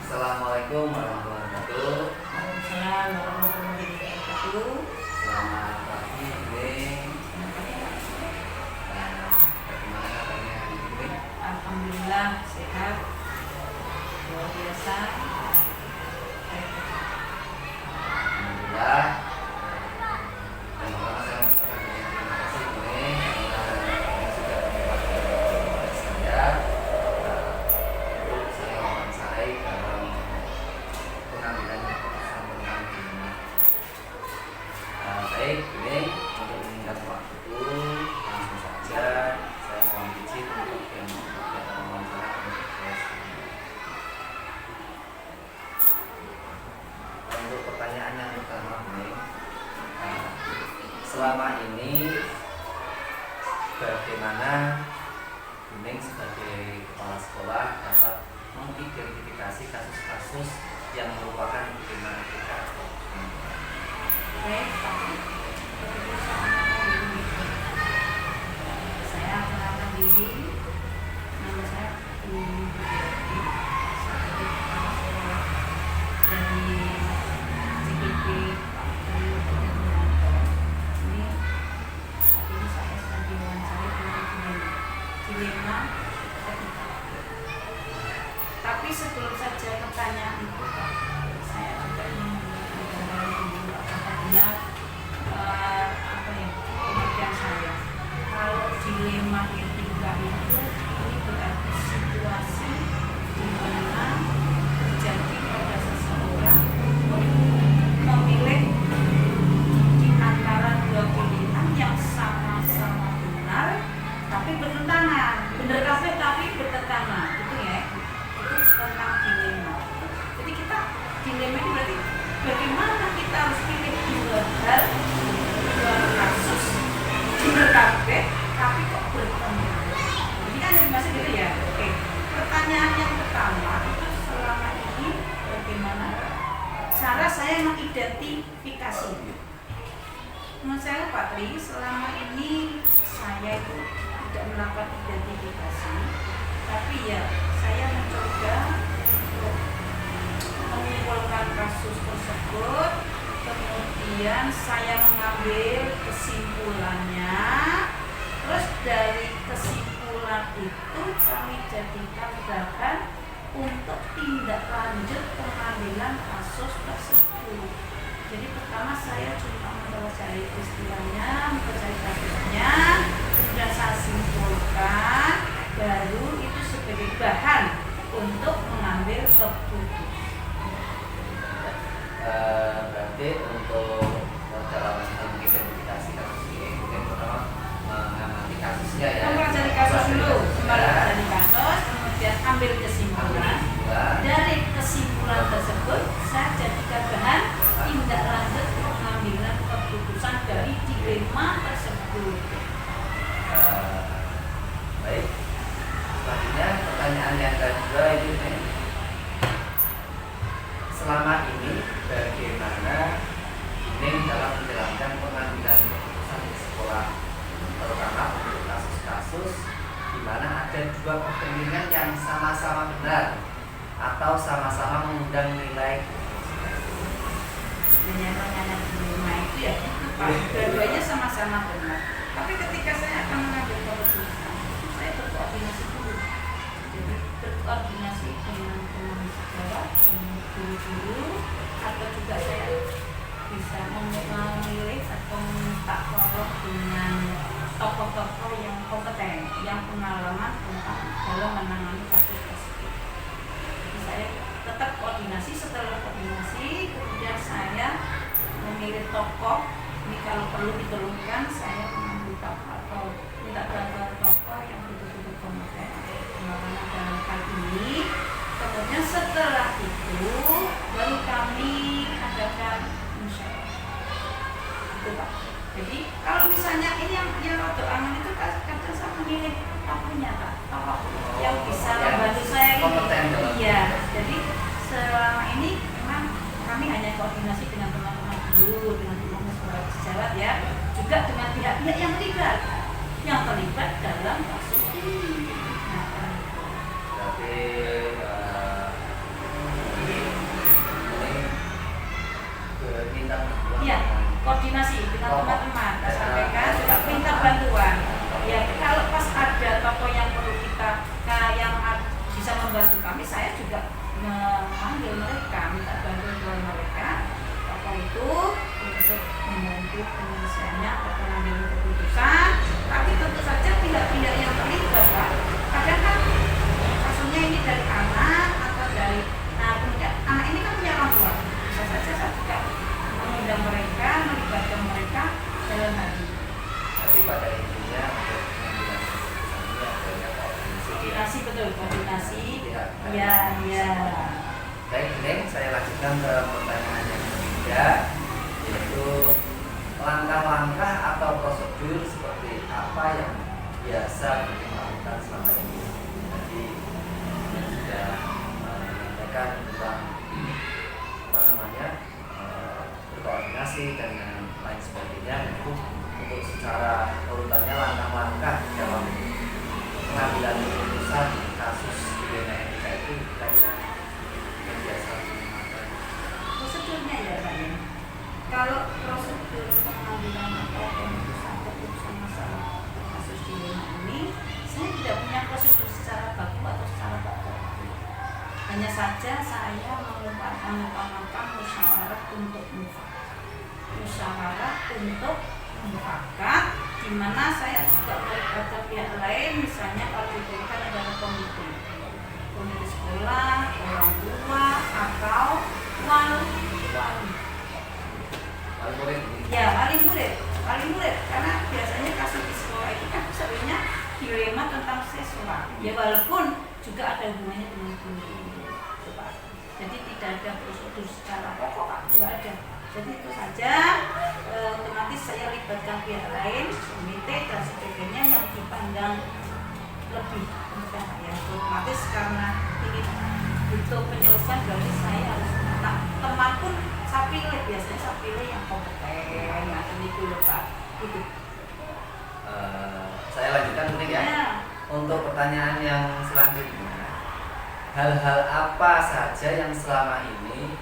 Assalamualaikum warahmatullahi wabarakatuh. Waalaikumsalam warahmatullahi wabarakatuh. Selamat pagi, Neng. Bagaimana kabarnya hari ini? Alhamdulillah sehat, luar biasa. Alhamdulillah. Dan pertama saya mengucapkan terima kasih, Neng, karena sudah menyempatkan saya untuk saya wawancarai dalam pengambilan keputusan tentang ini. Baik, Neng, untuk meningkat waktu langsung saja saya mohon izin untuk yang wawancara untuk untuk pertanyaan yang pertama, Neng, selama ini bagaimana Neng sebagai kepala sekolah dapat mengidentifikasi kasus-kasus yang merupakan problematika? Baik, Pak. Saya kenalkan diri. Nama saya Widiati, sebagai kepala sekolah dari CGP Pak Tri Widianto. Ini saat ini saya sedang diwawancarai tentang dilema etika. Tapi sebelum saja pertanyaan itu, Pak, saya juga ingin mengetahui dulu apakah benar pemikiran saya. Kalau dilema etika itu ini berarti situasi di mana terjadi pada seseorang memilih di antara dua pilihan yang sama-sama benar tapi bertentangan. Benar kabeh tapi bertentangan, gitu ya. Itu tentang dilema. Jadi kita dilema itu berarti bagaimana kita harus pilih dua hal, dua kasus benar kabeh tapi kok bertentangan. Jadi kan yang dimaksud gitu ya. Oke. Pertanyaan yang pertama itu selama ini bagaimana cara saya mengidentifikasi. Menurut saya Pak Tri, selama ini saya itu tidak melakukan identifikasi, tapi ya saya mencoba untuk menyimpulkan kasus tersebut, kemudian saya mengambil kesimpulannya, terus dari kesimpulan itu kami jadikan bahan untuk tindak lanjut pengambilan kasus tersebut. Jadi pertama saya cuma mempelajari istilahnya, mempelajari kasusnya, kemudian saya simpulkan, baru itu sebagai bahan untuk mengambil keputusan. Berarti untuk dalam mengidentifikasi kasus ini mungkin pertama mengamati kasusnya ya. Mempelajari kasus dulu, mempelajari kasus, kemudian ambil kesimpulan. Dari kesimpulan tersebut saya jadikan bahan tindak lanjut pengambilan keputusan dari dilema tersebut. Baik. Selanjutnya pertanyaan yang kedua itu nih. Selama ini bagaimana Neng dalam menjalankan pengambilan keputusan di sekolah, terutama untuk kasus-kasus di mana ada dua kepentingan yang sama-sama benar atau sama-sama mengundang nilai. Pertanyaan dilema itu ya, dua-duanya sama-sama benar. Tapi ketika saya akan mengambil keputusan, saya berkoordinasi dulu. Jadi berkoordinasi dengan teman sejawat, dengan guru-guru, atau juga saya bisa memilih atau meminta tolong dengan tokoh-tokoh yang kompeten, yang pengalaman tentang dalam menangani kasus tersebut. Jadi saya tetap koordinasi. Setelah koordinasi, kemudian saya memilih tokoh. Ini kalau perlu diperlukan, saya mengambil tokoh atau minta bantuan tokoh yang betul-betul kompeten pengalaman dalam hal ini. Kemudian setelah itu baru kami adakan musyawarah. Itu Pak. Jadi kalau misalnya ini yang rada aman itu kadang saya memilih tokohnya Pak, tokoh yang bisa membantu saya ini. Iya. Jadi selama ini memang kami hanya koordinasi dengan teman-teman guru, dengan teman-teman sekolah sejawat ya, juga dengan pihak-pihak yang terlibat dalam kasus ini. Nah, Berarti Ya, koordinasi dengan teman-teman, kita sampaikan juga minta bantuan. Ya, kalau pas ada tokoh yang perlu kita, yang bisa membantu kami, saya juga memanggil mereka, minta bantuan mereka tokoh itu untuk membantu penyelesaiannya atau pengambilan keputusan. Tapi tentu saja pihak-pihak yang terlibat, Pak. Kadang kan kasusnya ini dari anak atau dari kemudian anak ini kan punya orang tua. Bisa saja saya juga mengundang mereka, melibatkan mereka dalam hal ini. Tapi pada intinya untuk pengambilan keputusan ini adanya Koordinasi, betul, koordinasi. Ya. Ya. Baik, Neng, saya lanjutkan ke pertanyaan yang ketiga, yaitu langkah-langkah atau prosedur seperti apa yang biasa dilakukan selama ini. Jadi sudah menyampaikan tentang berkoordinasi dan lain sebagainya. Itu untuk secara urutannya langkah-langkah dalam pengambilan keputusan kasus pidana etika itu kira-kira yang biasa digunakan. Prosedurnya ya Pak ya. Kalau prosedur pengambilan atau keputusan masalah kasus dilema ini, saya tidak punya prosedur secara baku atau secara pokok. Hanya saja saya mengutamakan musyawarah untuk mufakat. Musyawarah untuk mufakat, di mana saya juga melibatkan pihak lain, misalnya kalau diperlukan adalah komite sekolah, orang tua, atau wali murid. Ya, wali murid, karena biasanya kasus di sekolah itu kan sebenarnya dilema tentang siswa. Ya walaupun juga ada hubungannya dengan guru. Jadi tidak ada prosedur secara pokok, Pak, tidak ada. Jadi itu saja, otomatis saya libatkan pihak lain, komite dan sebagainya yang dipandang lebih mudah ya. Otomatis karena ini butuh penyelesaian, berarti saya harus teman pun saya pilih, biasanya saya pilih yang kompeten, yang itu loh Pak. Itu. Saya lanjutkan mungkin ya. Untuk pertanyaan yang selanjutnya, hal-hal apa saja yang selama ini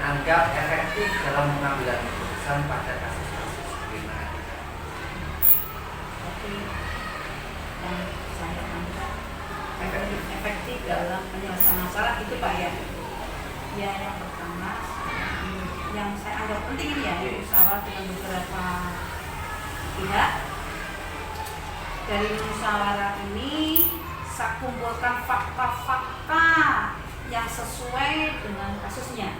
anggap efektif dalam pengambilan keputusan pada kasus-kasus kriminal? Oke, yang saya anggap efektif dalam penyelesaian masalah itu Pak ya. Ya, yang pertama yang saya anggap penting ini ya, musyawarah dengan beberapa pihak. Dari musyawarah ini saya kumpulkan fakta-fakta yang sesuai dengan kasusnya.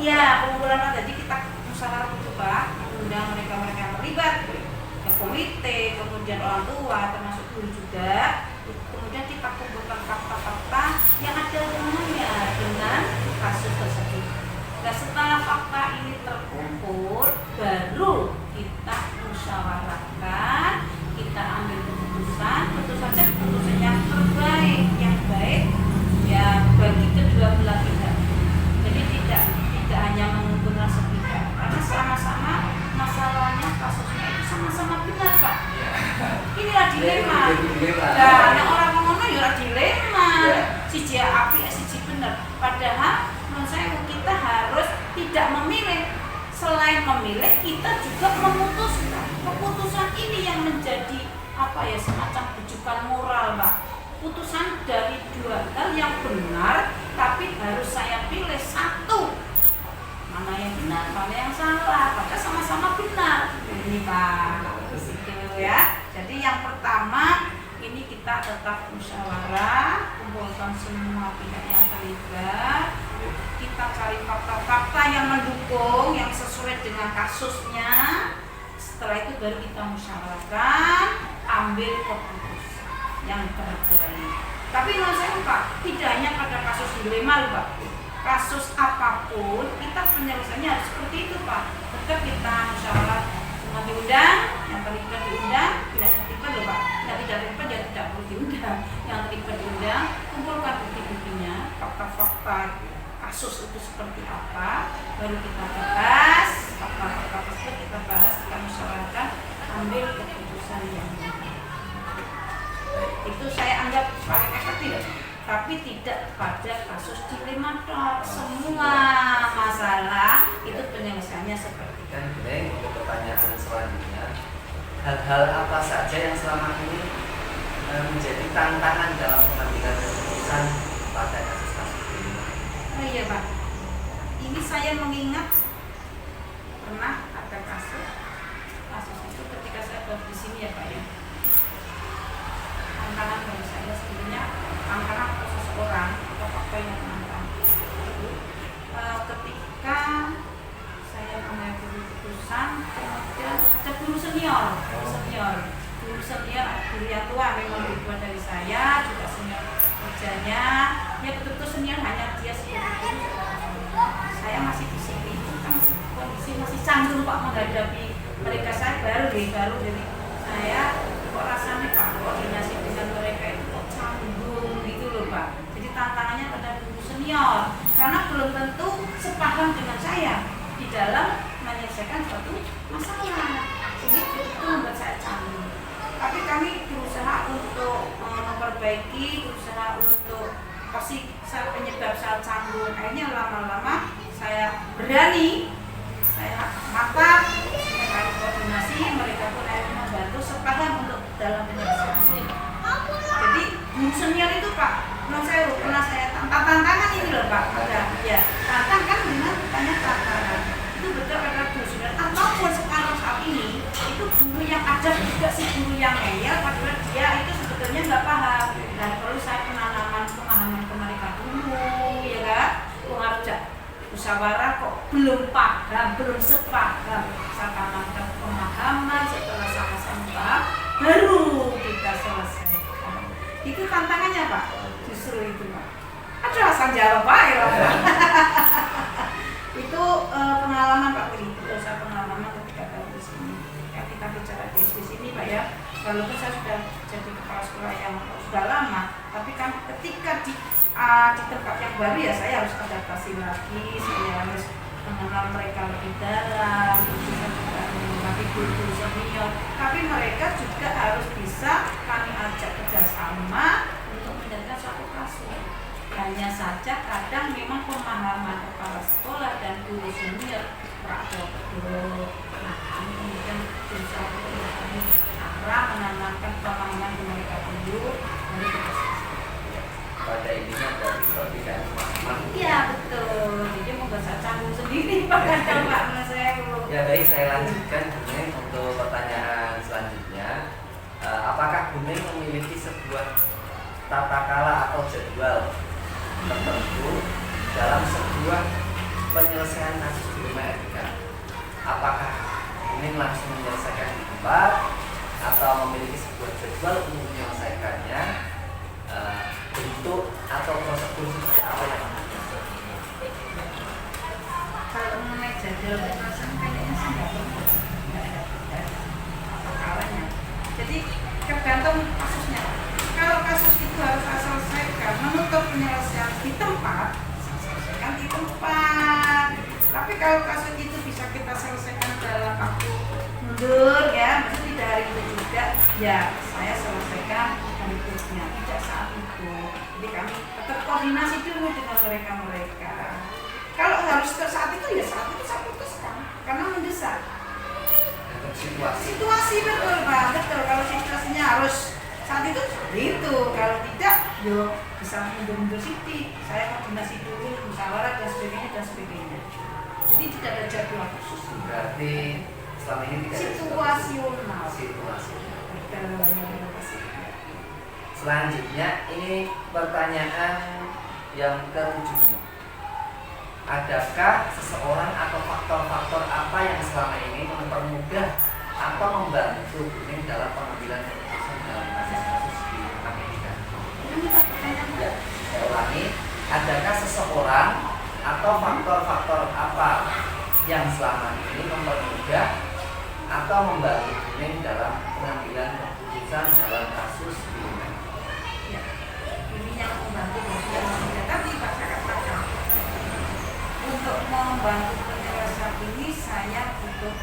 Ya, pengumpulan jadi kita musyawarah itu Pak, mengundang mereka yang terlibat, ke komite, kemudian orang tua, termasuk guru juga. Kemudian kita kumpulkan fakta-fakta yang ada hubungannya dengan kasus tersebut. Nah, setelah fakta ini terkumpul, baru kita musyawarahkan, kita ambil keputusan, tentu saja keputusan yang terbaik, yang baik ya bagi kedua belah pihak. Jadi tidak hanya menguntungkan sepihak, karena sama-sama masalahnya, kasusnya itu sama-sama benar Pak. Inilah dilema. Nah, yang orang ngono ya dilema. Siji api, siji benar. Padahal menurut saya kita harus tidak memilih. Selain memilih, kita juga memutuskan. Keputusan ini yang menjadi semacam rujukan moral Pak. Putusan dari dua hal yang benar, tapi harus saya pilih satu. Mana yang benar, mana yang salah. Padahal sama-sama benar. Ini Pak. Gitu ya. Jadi yang pertama ini kita tetap musyawarah, kumpulkan semua pihak yang terlibat. Kita cari fakta-fakta yang mendukung, yang sesuai dengan kasusnya. Setelah itu baru kita musyawarahkan, ambil keputusan yang terbaik. Tapi menurut saya Pak, tidak hanya pada kasus dilema Pak. Kasus apapun kita penyelesaiannya harus seperti itu Pak. Tetap kita musyawarah, semua diundang, yang terlibat diundang, tidak terlibat loh Pak. Yang tidak terlibat ya tidak perlu diundang. Yang terlibat diundang, kumpulkan bukti-buktinya, fakta-fakta kasus itu seperti apa, baru kita bahas, fakta-fakta tersebut kita bahas, kita musyawarahkan, ambil keputusan yang benar. Itu saya anggap paling efektif tapi tidak pada kasus dilema tok. Semua masalah itu penyelesaiannya seperti itu. Dan Neng, untuk pertanyaan selanjutnya, hal-hal apa saja yang selama ini menjadi tantangan dalam pengambilan keputusan pada kasus-kasus ini? Oh iya Pak, ini saya mengingat pernah ada kasus itu ketika saya baru di sini ya Pak ya. Tantangan bagi saya sebenarnya tantangan seseorang atau faktor yang menantang ketika saya mengambil keputusan, kemudian ada guru senior guru yang tua, memang lebih tua dari saya, juga senior kerjanya, ya betul-betul senior, hanya dia sebagai guru. Saya masih di sini, kan kondisi masih canggung Pak menghadapi mereka. Saya baru, jadi saya kok rasanya Pak koordinasi dengan mereka itu kok canggung gitu loh Pak. Jadi tantangannya pada guru senior, karena belum tentu sepaham dengan saya di dalam menyelesaikan suatu masalah, jadi itu membuat saya canggung. Tapi kami berusaha untuk memperbaiki, berusaha untuk kasih penyebab saya canggung. Akhirnya lama-lama saya berani, saya mantap, saya koordinasi, mereka pun akhirnya membantu sepaham untuk dalam penyelesaian. Jadi guru senior itu Pak, pernah saya tantangan ini loh Pak, ada ya tantangan dengan tanya tantangan. Itu betul kata guru senior. Ataupun sekarang saat ini itu guru yang ada juga si guru yang ngeyel, padahal dia itu sebetulnya nggak paham. Dan perlu saya pemahaman ke mereka dulu, ya kan? Mengajak musyawarah kok belum paham, belum sepaham. Saya tanamkan pemahaman, setelah sama-sama paham, baru kita selesaikan. Itu tantangannya Pak, justru itu Pak. Ada asal jawab Pak ya Pak. Itu pengalaman Pak Tri, saya pengalaman ketika baru di sini. Ya, kita bicara di sini Pak ya. Walaupun saya sudah jadi kepala sekolah yang sudah lama, tapi kan ketika di tempat yang baru ya saya harus adaptasi lagi, saya harus mengenal mereka lebih dalam, mengenal guru senior. Tapi mereka juga harus bisa kami ajak kerjasama untuk menyelesaikan suatu kasus. Hanya saja kadang memang pemahaman kepala sekolah dan guru senior nah kami kemudian berusaha untuk cara menanamkan pemahaman ke mereka dulu, baru kita pada intinya dari perbedaan pemahaman. Iya betul, jadi mau bahasa canggung sendiri Pak saya belum. Ya baik, saya lanjutkan Buneng untuk pertanyaan selanjutnya. Apakah Buneng memiliki sebuah tata cara atau jadwal tertentu dalam sebuah penyelesaian kasus dilema etika? Apakah Buneng langsung menyelesaikan di tempat atau memiliki sebuah jadwal untuk menyelesaikannya? Bentuk atau prosedur seperti apa yang kalau mengenai jadwal penyelesaian kayaknya sih nggak ada apa-apanya. Jadi tergantung kasusnya. Kalau kasus itu harus saya selesaikan, menutup penyelesaian di tempat, saya selesaikan di tempat. Tapi kalau kasus itu bisa kita selesaikan dalam waktu mundur ya, maksudnya tidak hari itu juga, ya saya selesaikan berikutnya, tidak saat itu. Jadi kami tetap koordinasi dulu dengan mereka. Kalau harus saat itu ya saat itu saya putuskan, karena mendesak. Situasi betul Pak, betul. Kalau situasinya harus saat itu, kalau tidak, yo bisa mundur-mundur sedikit. Saya koordinasi dulu, musyawarah dan sebagainya. Jadi tidak ada jadwal khusus. Berarti selama ini tidak ada situasional. Selanjutnya ini pertanyaan yang ke-7. Adakah seseorang atau faktor-faktor apa yang selama ini mempermudah atau membantu Buneng dalam pengambilan keputusan dalam kasus-kasus di Amerika? Ya, saya ulangi. Adakah seseorang atau faktor-faktor apa yang selama ini mempermudah atau membantu Buneng dalam pengambilan keputusan dalam kasus di Amerika? Ya, ini yang membantu Buneng. Tapi Pak saya katakan, untuk membantu penyelesaian ini saya butuh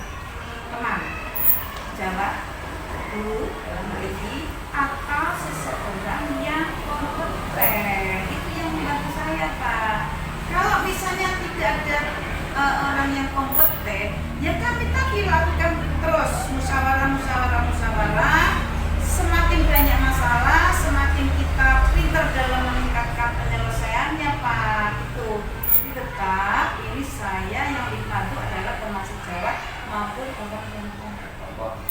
teman, jawab, guru, dalam hal ini atau seseorang yang kompeten orang yang kompeten, ya kami tadi lakukan terus musyawarah. Semakin banyak masalah, semakin kita pintar dalam meningkatkan penyelesaiannya, Pak. Itu. Jadi tetap ini saya yang dibantu adalah termasuk Jawa maupun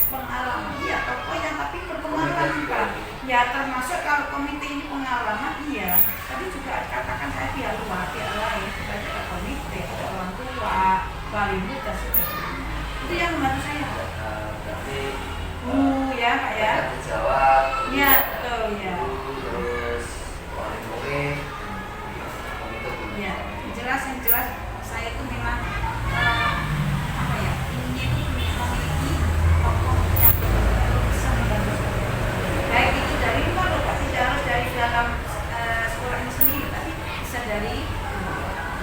pengalaman. Iya, tokoh yang tapi berpengalaman, Pak. Ya termasuk kalau komite ini pengalaman, iya. Tapi juga katakan saya pihak luar, pihak lain, sebagai ada komite, ada orang tua, wali murid dan sebagainya. Itu yang membantu saya. Berarti Ya Pak ya. Dijawab. Ya betul ya. Terus wali murid. Ya, yang jelas saya itu memang apa ya? Ini itu memiliki tokoh yang bisa membantu. Baik itu dari luar loh, Pak. Tidak harus dari dalam sekolah ini sendiri, tapi bisa dari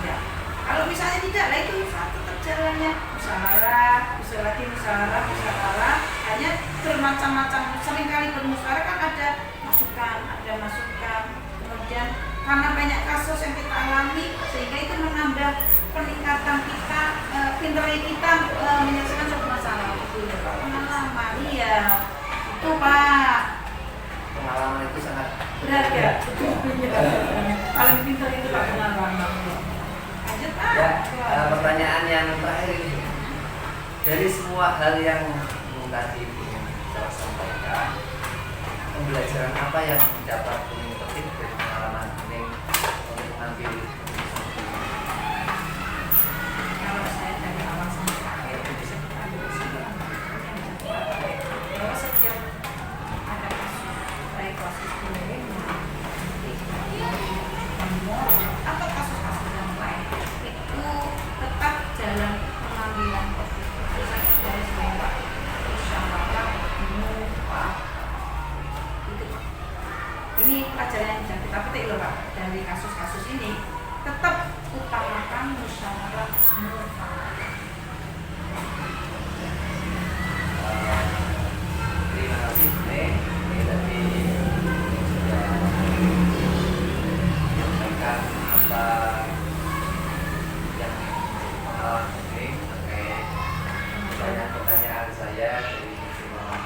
ya. Kalau misalnya tidak, lah itu satu jalannya musyawarah, hanya bermacam-macam. Seringkali bermusyawarah kan ada masukan, kemudian karena banyak kasus yang kita alami sehingga itu menambah peningkatan kita, pinternya kita menyelesaikan suatu masalah. Itu ya Pak, pengalaman. Iya, itu Pak. Pengalaman itu sangat berharga. Paling pintar itu Pak pengalaman. Lanjut Pak. Ya, pertanyaan yang terakhir ini, dari semua hal yang tadi ingin saya sampaikan, pembelajaran apa yang dapat ingin petik dari pengalaman ini untuk mengambil kalau saya dari awal sampai akhir bisa kita ambil kesimpulan bahwa setiap ada kasus baik kasus bullying atau kasus-kasus yang lain itu tetap jalan pengambilan keputusan dari sebuah musyawarah mufakat. Ini pelajaran yang bisa kita petik loh Pak dari kasus-kasus ini, tetap utamakan musyawarah mufakat. terima kasih Neng, ini tadi sudah menyampaikan apa yang pengalaman Neng terkait pertanyaan saya dari semua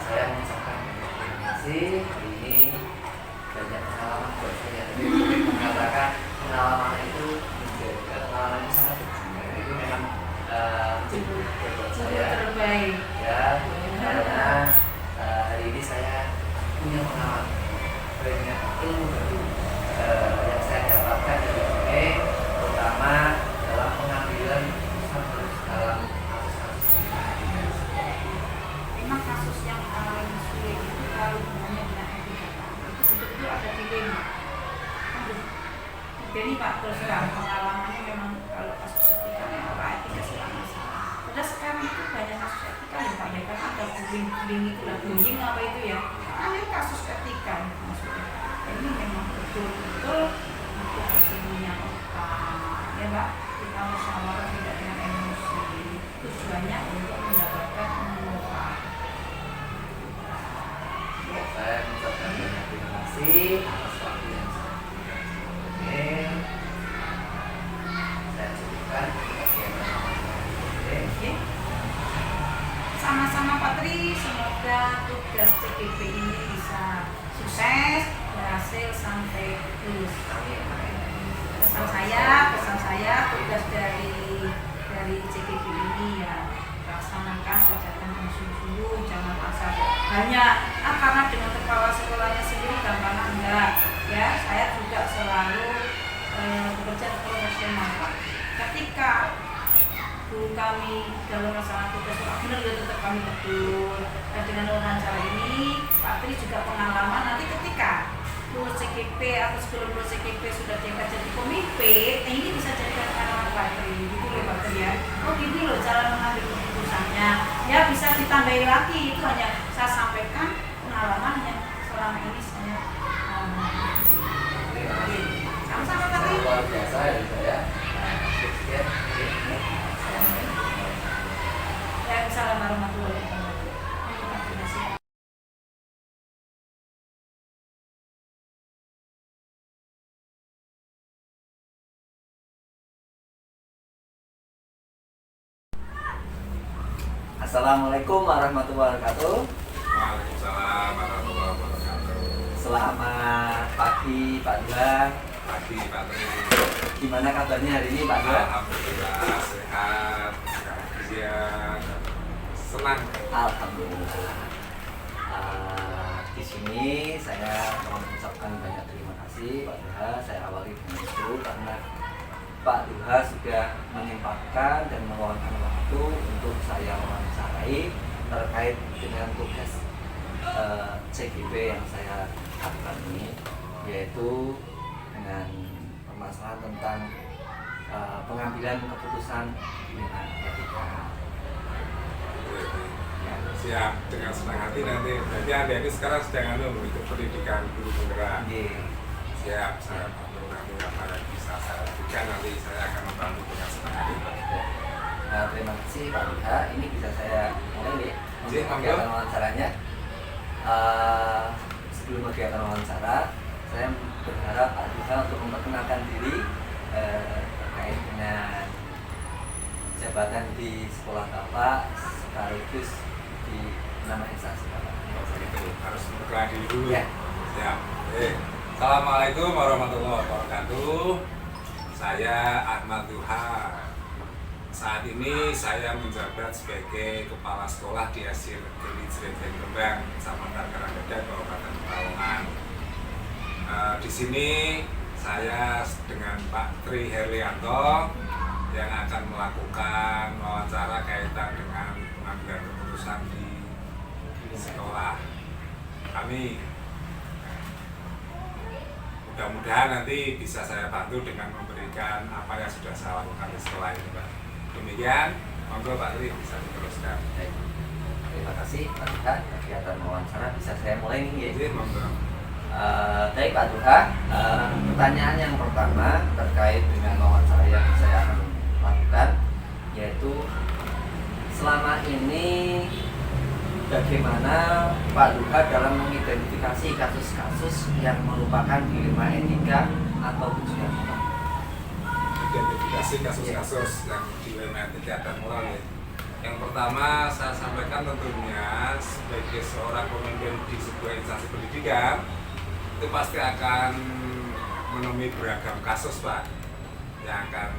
saya mengucapkan terima kasih. Hari ini banyak pengalaman buat saya. Mengatakan pengalaman itu sangat berguna. Itu memang buat saya terbaik ya, karena hari ini saya punya pengalaman, banyak ilmu baru yang saya dapatkan dari ini, terutama dalam pengambilan keputusan dalam kasus-kasus ini. memang kasus yang paling sulit itu kalau hubungannya dengan etika itu betul-betul ada dilema. Jadi Pak terus terang pengalamannya memang kalau kasus etika memang Pak etika sedang masalah. Padahal sekarang itu banyak kasus etika ya Pak ya, karena ada bullying itu lah, bullying apa itu ya, ada kasus etika maksudnya. Ini memang betul-betul untuk kesembuhan utama ya Pak. Kita musyawarah tidak dengan emosi, tujuannya untuk mendapatkan manfaat. Saya mengucapkan banyak terima kasih atas waktu yang sangat diberikan. Saya cukupkan Oke. Sama-sama Pak Tri, semoga tugas CGP ini bisa sukses, berhasil sampai lulus. Pesan saya tugas dari CGP ini ya laksanakan kegiatan yang sungguh-sungguh, jangan asal hanya karena dengan kepala sekolahnya sendiri gampang enggak ya. Saya juga selalu bekerja profesional Pak. Ketika guru kami dalam masalah tugas benar ya tetap kami betul. Dan dengan wawancara ini Pak Tri juga pengalaman nanti ketika lulus CGP atau sebelum lulus CGP sudah jadi pemimpin, ini bisa jadikan pengalaman Pak Tri gitu loh Pak Tri ya. Oh gini loh cara mengambil keputusannya ya, bisa ditambahin lagi. Itu hanya saya sampaikan pengalaman yang selama ini saya sama-sama Pak Tri. luar biasa ya saya. Assalamualaikum warahmatullahi wabarakatuh. Assalamualaikum warahmatullahi wabarakatuh. Waalaikumsalam warahmatullahi wabarakatuh. Selamat pagi Pak Dua. Pagi Pak Tri. Gimana kabarnya hari ini Pak Dua? Alhamdulillah sehat, bahagia, senang. Alhamdulillah. Di sini saya mau mengucapkan banyak terima kasih Pak Duha. Saya awali dengan itu karena Pak Duha sudah menyempatkan dan meluangkan waktu untuk saya wawancarai terkait dengan tugas CGP yang saya lakukan ini, yaitu dengan permasalahan tentang pengambilan keputusan dengan etika. Ya. Siap, dengan senang hati nanti. Berarti Anda ini sekarang sedang untuk pendidikan guru penggerak. Siap, saya bantu nanti apa yang bisa saya lakukan, nanti saya akan membantu dengan senang hati. Terima kasih Pak Duha. Ini bisa saya mulai nih untuk Monggo. kegiatan wawancaranya. Sebelum kegiatan wawancara, saya berharap Pak Duha untuk memperkenalkan diri terkait dengan jabatan di sekolah Bapak sekaligus di nama instansi Bapak. Itu harus berkelah diri dulu. Ya. Siap. Assalamualaikum warahmatullahi wabarakatuh. Saya Ahmad Duha. Saat ini saya menjabat sebagai kepala sekolah di SD Negeri Jregen Rembang, Kecamatan Karanggadang, Kabupaten Pekalongan. Di sini saya dengan Pak Tri Herlianto yang akan melakukan wawancara kaitan dengan pengambilan keputusan di sekolah kami. Mudah-mudahan nanti bisa saya bantu dengan memberikan apa yang sudah saya lakukan di sekolah ini, Pak. Demikian, monggo Pak Tri bisa diteruskan. Baik. Terima kasih Pak Duha. Kegiatan wawancara bisa saya mulai nih ya. Jadi monggo. Baik Pak Duha, pertanyaan yang pertama terkait dengan wawancara yang saya akan lakukan, yaitu selama ini bagaimana Pak Duha dalam mengidentifikasi kasus-kasus yang merupakan dilema etika atau ujian moral? Identifikasi kasus-kasus yang dilema etika dan moral ya. Yang pertama saya sampaikan tentunya sebagai seorang pemimpin di sebuah instansi pendidikan itu pasti akan menemui beragam kasus Pak yang akan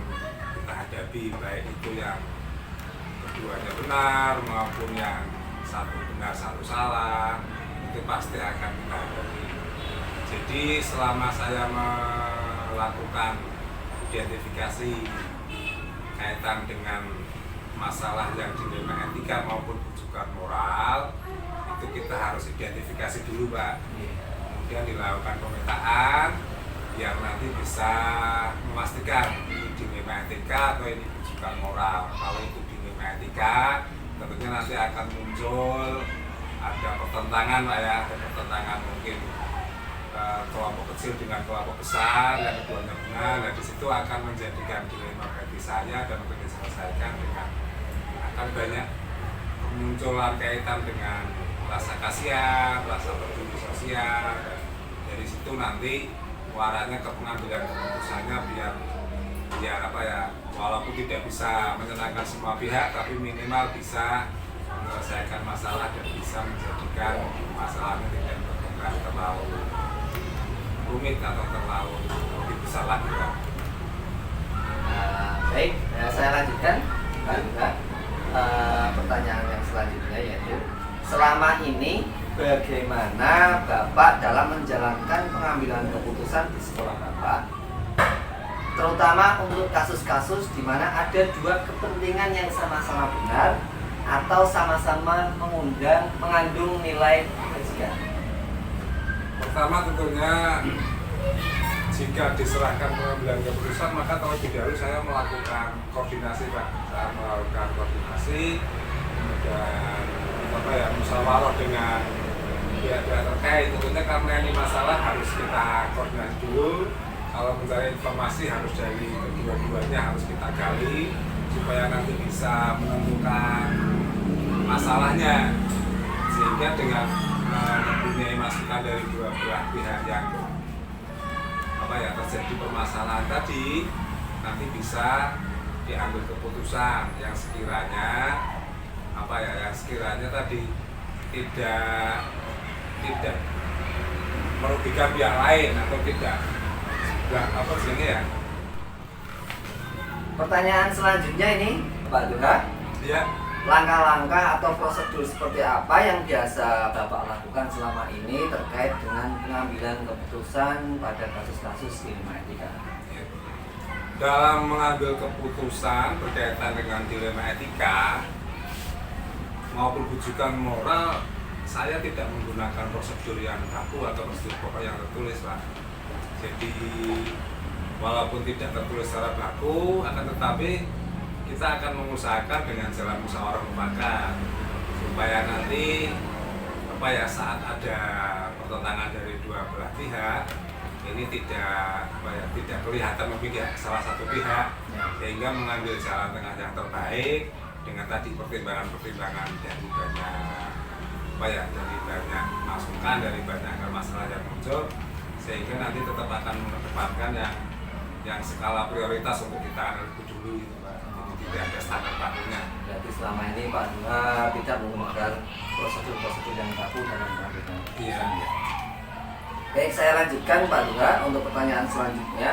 kita hadapi, baik itu yang keduanya benar maupun yang satu benar satu salah, itu pasti akan kita hadapi. Jadi selama saya melakukan identifikasi kaitan dengan masalah yang dilema etika maupun rujukan moral, itu kita harus identifikasi dulu Pak. Kemudian dilakukan pemetaan yang nanti bisa memastikan ini dilema etika atau ini rujukan moral. Kalau itu dilema etika, tentunya nanti akan muncul ada pertentangan Pak ya, ada pertentangan mungkin kelompok kecil dengan kelompok besar yang keduanya benar. Nah di situ akan menjadikan dilema bagi saya dan untuk diselesaikan dengan akan banyak kemunculan kaitan dengan rasa kasihan, rasa peduli sosial, dan dari situ nanti muaranya ke pengambilan keputusannya biar apa ya, walaupun tidak bisa menyenangkan semua pihak tapi minimal bisa menyelesaikan masalah dan bisa menjadikan masalahnya tidak berkembang terlalu rumit atau terlalu lebih besar lagi Pak. Baik, saya lanjutkan Pak Duha. Pertanyaan yang selanjutnya yaitu selama ini bagaimana Bapak dalam menjalankan pengambilan keputusan di sekolah Bapak, terutama untuk kasus-kasus di mana ada dua kepentingan yang sama-sama benar atau sama-sama mengandung nilai kebajikan? Pertama tentunya jika diserahkan pengambilan keputusan maka terlebih dahulu saya melakukan koordinasi Pak. Saya melakukan koordinasi dan musyawarah dengan pihak-pihak terkait. Tentunya karena ini masalah harus kita koordinasi dulu. Kalau mencari informasi harus dari kedua-duanya harus kita gali supaya nanti bisa menentukan masalahnya, sehingga dengan mempunyai masukan dari dua belah pihak yang terjadi permasalahan tadi, nanti bisa diambil keputusan yang sekiranya apa ya, yang sekiranya tadi tidak merugikan pihak lain atau tidak apa sih ya. Pertanyaan selanjutnya ini Pak Duha, Ya, langkah-langkah atau prosedur seperti apa yang biasa Bapak lakukan selama ini terkait dengan pengambilan keputusan pada kasus-kasus dilema etika? ya. Dalam mengambil keputusan berkaitan dengan dilema etika maupun rujukan moral, saya tidak menggunakan prosedur yang baku atau prosedur pokok yang tertulis, Pak. Jadi walaupun tidak tertulis secara baku, akan tetapi kita akan mengusahakan dengan jalan musyawarah mufakat supaya nanti apa ya, saat ada pertentangan dari dua belah pihak ini tidak kelihatan memihak salah satu pihak, sehingga mengambil jalan tengah yang terbaik dengan tadi pertimbangan dari banyak masukan, dari banyak masalah yang muncul, sehingga nanti tetap akan mengedepankan yang skala prioritas untuk kita analisis dulu gitu, Pak. Jadi tidak ada standar bakunya. Berarti selama ini Pak Duha tidak menggunakan prosedur-prosedur yang baku dalam pengambilan keputusan. Iya. Baik, saya lanjutkan Pak Duha untuk pertanyaan selanjutnya.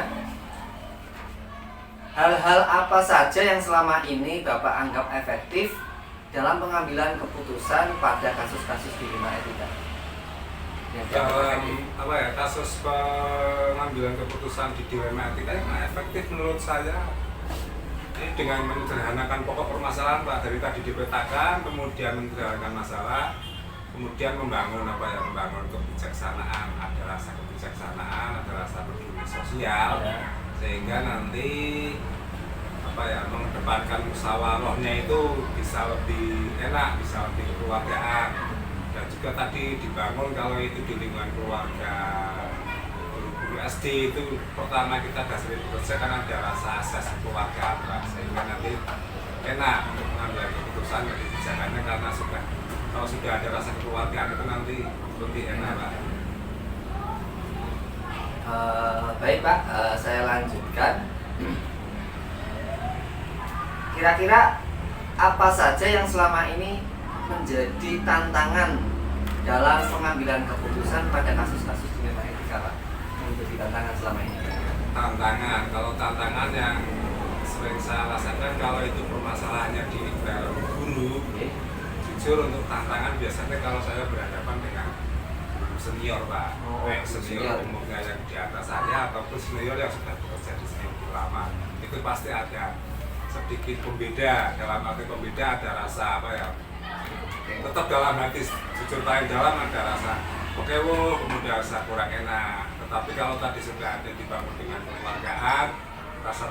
Hal-hal apa saja yang selama ini Bapak anggap efektif dalam pengambilan keputusan pada kasus-kasus dilema etika? Dalam apa ya, kasus pengambilan keputusan di dilema etika yang efektif menurut saya ini dengan menyederhanakan pokok permasalahan, Pak. Dari tadi dipetakan, kemudian menyederhanakan masalah, kemudian membangun kebijaksanaan, ada rasa kebijaksanaan, ada rasa peduli sosial, sehingga nanti mengedepankan musyawarahnya itu bisa lebih enak, bisa lebih kekeluargaan. Dan juga tadi dibangun kalau itu di lingkungan keluarga, guru-guru SD itu pertama kita dasari bekerja karena ada rasa asas keluargaan, Pak, sehingga nanti enak untuk mengambil keputusan dan kebijakannya, karena kalau sudah ada rasa kekeluargaan itu nanti lebih enak, Pak. Baik Pak, saya lanjutkan. Kira-kira apa saja yang selama ini menjadi tantangan dalam pengambilan keputusan pada kasus-kasus dilema etika, Pak? Menjadi tantangan selama ini. Kalau tantangan yang sering saya rasakan kalau itu permasalahannya di dalam guru, jujur untuk tantangan biasanya kalau saya berhadapan dengan senior, Pak, baik senior umumnya yang di atas saya ataupun senior yang sudah bekerja di sini lebih lama, itu pasti ada sedikit pembeda. Dalam arti pembeda ada rasa tetap dalam hati, jujur paling dalam ada rasa kemudian rasa kurang enak. Tetapi kalau tadi sudah ada dibangun dengan kekeluargaan, rasa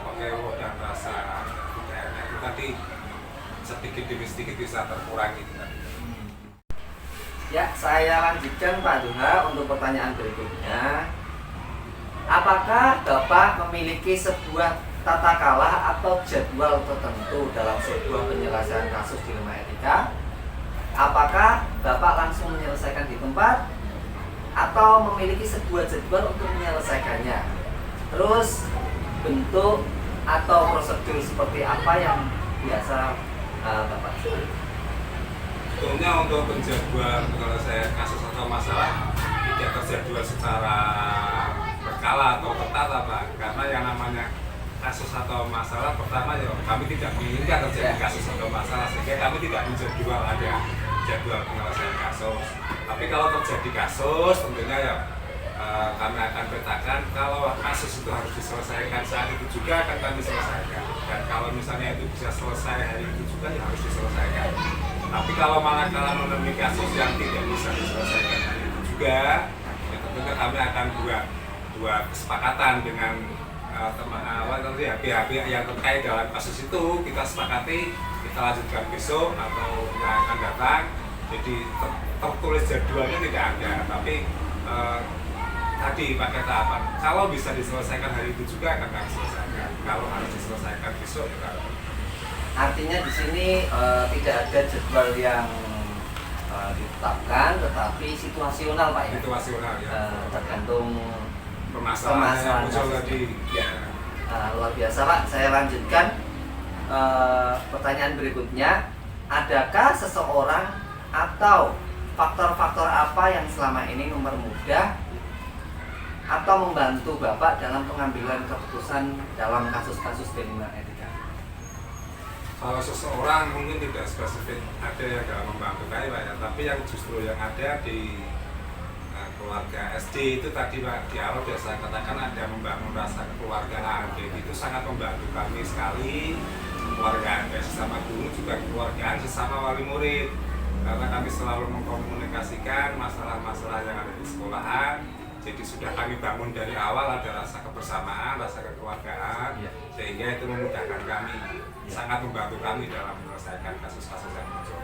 dan rasa tidak enak itu tadi sedikit demi sedikit bisa terkurangi. Ya, saya lanjutkan Pak Duha untuk pertanyaan berikutnya. Apakah Bapak memiliki sebuah tata kalah atau jadwal tertentu dalam sebuah penyelesaian kasus dilema etika? Apakah Bapak langsung menyelesaikan di tempat atau memiliki sebuah jadwal untuk menyelesaikannya? Terus bentuk atau prosedur seperti apa yang biasa Bapak lakukan? Sebetulnya untuk penjadwal penyelesaian kasus atau masalah tidak terjadwal secara berkala atau tertata, Pak. Karena yang namanya kasus atau masalah, pertama ya kami tidak menginginkan terjadi kasus atau masalah, sehingga kami tidak menjadwal ada jadwal penyelesaian kasus. Tapi kalau terjadi kasus, tentunya ya kami akan petakan kalau kasus itu harus diselesaikan saat itu juga akan kami selesaikan. Dan kalau misalnya itu bisa selesai hari itu juga ya harus diselesaikan. Tapi kalau malah menemui kasus yang tidak bisa diselesaikan hari itu juga, ya tentunya kami akan buat kesepakatan dengan pihak-pihak yang terkait dalam kasus itu. Kita sepakati, kita lanjutkan besok atau yang akan datang. Jadi tertulis jadwalnya tidak ada, tapi tadi pakai tahapan. Kalau bisa diselesaikan hari itu juga akan kami selesaikan. Kalau harus diselesaikan besok juga. Artinya di sini tidak ada jadwal yang ditetapkan, tetapi situasional, Pak, ya. Situasional, ya. Tergantung permasalahan yang muncul tadi. Ya. Luar biasa, Pak. Saya lanjutkan pertanyaan berikutnya. adakah seseorang atau faktor-faktor apa yang selama ini mempermudah atau membantu Bapak dalam pengambilan keputusan dalam kasus-kasus kriminal etika? Kalau seseorang mungkin tidak spesifik ada yang dalam membantu kayak Pak ya, tapi yang justru yang ada di keluarga SD itu tadi Pak, di awal sudah saya katakan ada membangun rasa kekeluargaan, jadi itu sangat membantu kami sekali. Keluargaan baik sesama guru juga keluargaan sesama wali murid, karena kami selalu mengkomunikasikan masalah-masalah yang ada di sekolahan. Jadi sudah kami bangun dari awal ada rasa kebersamaan, rasa kekeluargaan, sehingga itu memudahkan kami, sangat membantu kami dalam menyelesaikan kasus-kasus yang muncul.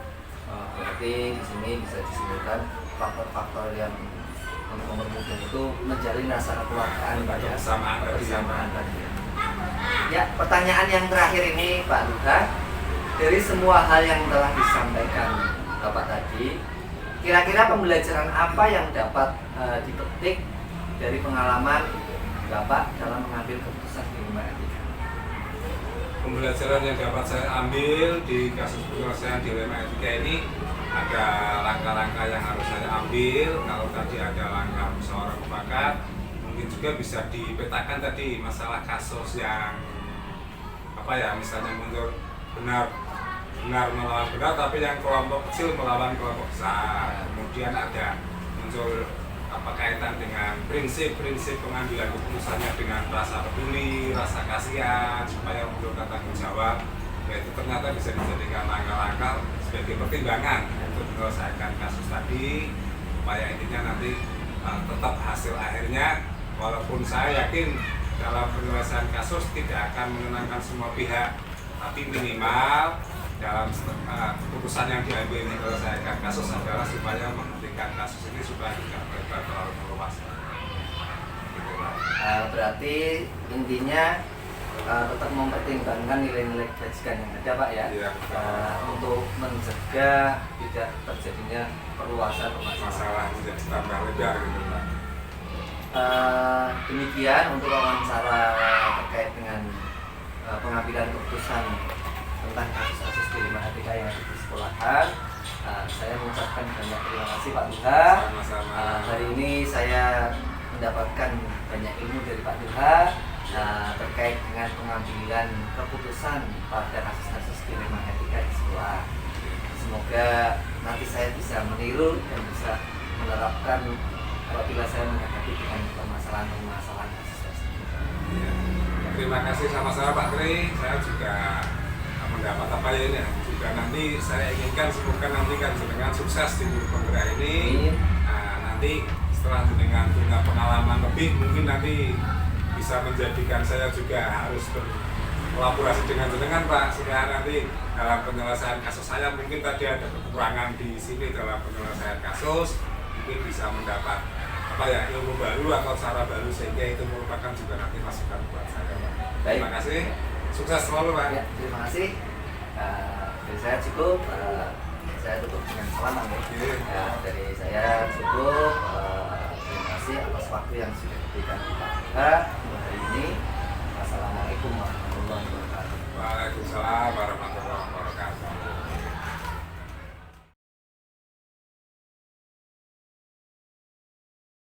Berarti di sini bisa disimpulkan faktor-faktor yang mempermudah itu menjalin rasa kekeluargaan, kebersamaan tadi. Ya, pertanyaan yang terakhir ini Pak Duta, dari semua hal yang telah disampaikan Bapak tadi, kira-kira pembelajaran apa yang dapat dipetik dari pengalaman Bapak dalam mengambil keputusan di rumah etika? Pembelajaran yang dapat saya ambil di kasus penyelesaian dilema etika ini, ada langkah-langkah yang harus saya ambil. Kalau tadi ada langkah musyawarah mufakat, mungkin juga bisa dipetakan tadi masalah kasus yang misalnya muncul benar melawan benar, tapi yang kelompok kecil melawan kelompok besar. Kemudian ada muncul kaitan dengan prinsip-prinsip pengambilan keputusannya dengan rasa peduli, rasa kasihan, supaya muncul tanggung jawab. Itu ternyata bisa dijadikan langkah-langkah sebagai pertimbangan untuk menyelesaikan kasus tadi, supaya intinya nanti tetap hasil akhirnya, walaupun saya yakin dalam penyelesaian kasus tidak akan menyenangkan semua pihak, tapi minimal dalam keputusan yang diambil menyelesaikan kasus adalah supaya menghentikan kasus ini supaya tidak terlalu meluas. Berarti intinya tetap mempertimbangkan nilai-nilai kebajikan yang ada Pak ya, untuk mencegah tidak terjadinya perluasan masalah menjadi tambah lebar gitu Pak. Demikian untuk wawancara terkait dengan pengambilan keputusan tentang kasus-kasus dilema etika yang ada di sekolahan. Saya mengucapkan banyak terima kasih Pak Duha. Hari ini saya mendapatkan banyak ilmu dari Pak Duha terkait dengan pengambilan keputusan pada kasus-kasus dilema etika di sekolah. Semoga nanti saya bisa meniru dan bisa menerapkan apabila saya menghadapi dengan permasalahan-permasalahan kasus tersebut. Terima kasih sama-sama Pak Tri. Saya juga mendapat juga nanti saya inginkan semoga nanti kan dengan sukses di guru penggerak ini. Nanti setelah dengan punya pengalaman lebih, mungkin nanti bisa menjadikan saya juga harus berkolaborasi dengan Pak, sehingga nanti dalam penyelesaian kasus saya mungkin tadi ada kekurangan di sini dalam penyelesaian kasus, mungkin bisa mendapat ilmu baru atau cara baru, sehingga itu merupakan juga nanti masukan buat saya Pak. Terima kasih, sukses selalu Pak. Ya, terima kasih. Dari saya cukup, saya tutup dengan salam dari saya cukup. Terima kasih atas waktu yang sudah diberikan kita hari ini. Wassalamualaikum warahmatullahi wabarakatuh. Waalaikumsalam warahmatullahi wabarakatuh.